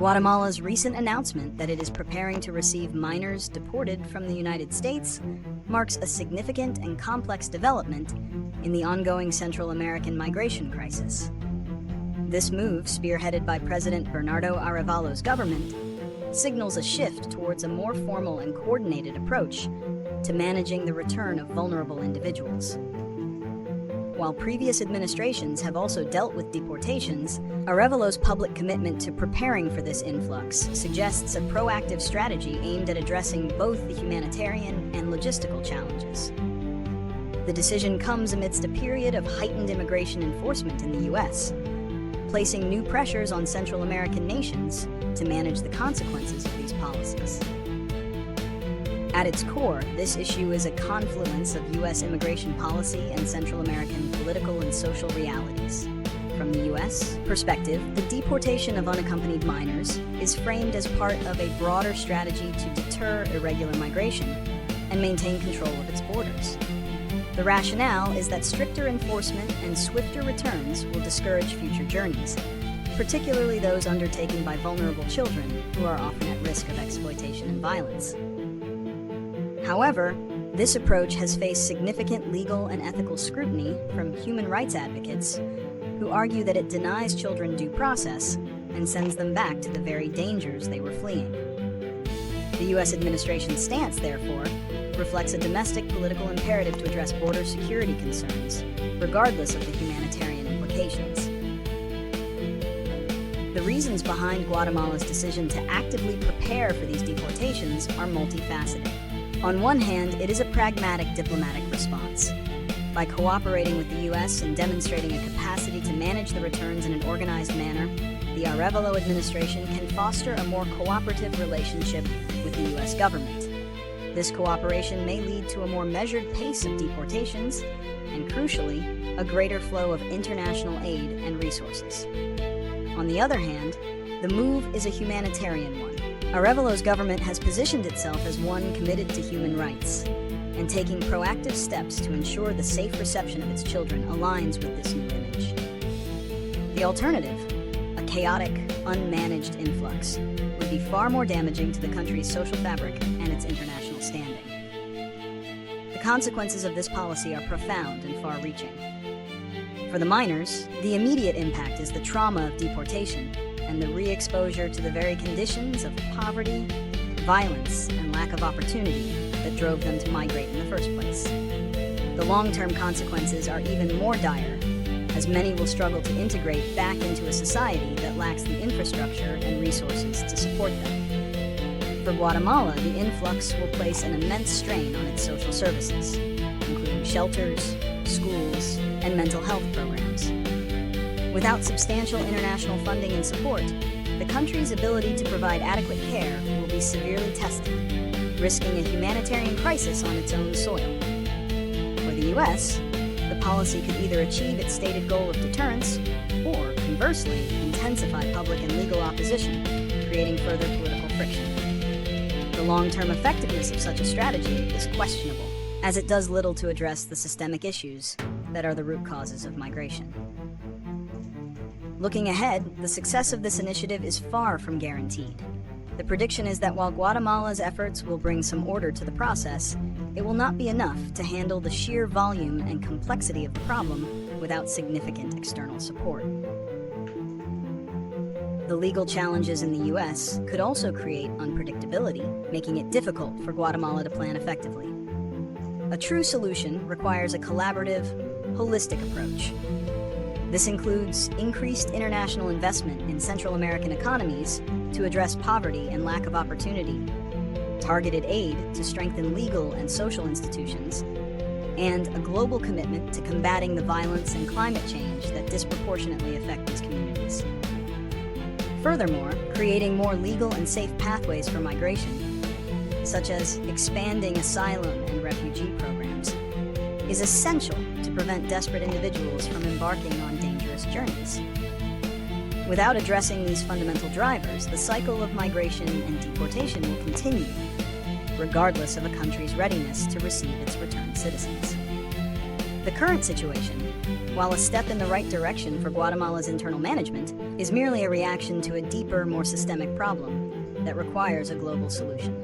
Guatemala's recent announcement that it is preparing to receive minors deported from the United States marks a significant and complex development in the ongoing Central American migration crisis. This move, spearheaded by President Bernardo Arévalo's government, signals a shift towards a more formal and coordinated approach to managing the return of vulnerable individuals. While previous administrations have also dealt with deportations, Arévalo's public commitment to preparing for this influx suggests a proactive strategy aimed at addressing both the humanitarian and logistical challenges. The decision comes amidst a period of heightened immigration enforcement in the U.S., placing new pressures on Central American nations to manage the consequences of these policies. At its core, this issue is a confluence of U.S. immigration policy and Central American political and social realities. From the U.S. perspective, the deportation of unaccompanied minors is framed as part of a broader strategy to deter irregular migration and maintain control of its borders. The rationale is that stricter enforcement and swifter returns will discourage future journeys, particularly those undertaken by vulnerable children who are often at risk of exploitation and violence. However, this approach has faced significant legal and ethical scrutiny from human rights advocates who argue that it denies children due process and sends them back to the very dangers they were fleeing. The U.S. administration's stance, therefore, reflects a domestic political imperative to address border security concerns, regardless of the humanitarian implications. The reasons behind Guatemala's decision to actively prepare for these deportations are multifaceted. On one hand, it is a pragmatic diplomatic response. By cooperating with the U.S. and demonstrating a capacity to manage the returns in an organized manner, the Arévalo administration can foster a more cooperative relationship with the U.S. government. This cooperation may lead to a more measured pace of deportations and, crucially, a greater flow of international aid and resources. On the other hand, the move is a humanitarian one. Arévalo's government has positioned itself as one committed to human rights and taking proactive steps to ensure the safe reception of its children aligns with this new image. The alternative, a chaotic, unmanaged influx, would be far more damaging to the country's social fabric and its international standing. The consequences of this policy are profound and far-reaching. For the minors, the immediate impact is the trauma of deportation and the re-exposure to the very conditions of poverty, violence, and lack of opportunity that drove them to migrate in the first place. The long-term consequences are even more dire, as many will struggle to integrate back into a society that lacks the infrastructure and resources to support them. For Guatemala, the influx will place an immense strain on its social services, including shelters, schools, and mental health programs. Without substantial international funding and support, the country's ability to provide adequate care will be severely tested, risking a humanitarian crisis on its own soil. For the U.S., the policy could either achieve its stated goal of deterrence or, conversely, intensify public and legal opposition, creating further political friction. The long-term effectiveness of such a strategy is questionable, as it does little to address the systemic issues that are the root causes of migration. Looking ahead, the success of this initiative is far from guaranteed. The prediction is that while Guatemala's efforts will bring some order to the process, it will not be enough to handle the sheer volume and complexity of the problem without significant external support. The legal challenges in the U.S. could also create unpredictability, making it difficult for Guatemala to plan effectively. A true solution requires a collaborative, holistic approach. This includes increased international investment in Central American economies to address poverty and lack of opportunity, targeted aid to strengthen legal and social institutions, and a global commitment to combating the violence and climate change that disproportionately affect these communities. Furthermore, creating more legal and safe pathways for migration, such as expanding asylum and refugee programs, is essential to prevent desperate individuals from embarking on dangerous journeys. Without addressing these fundamental drivers, the cycle of migration and deportation will continue, regardless of a country's readiness to receive its returned citizens. The current situation, while a step in the right direction for Guatemala's internal management, is merely a reaction to a deeper, more systemic problem that requires a global solution.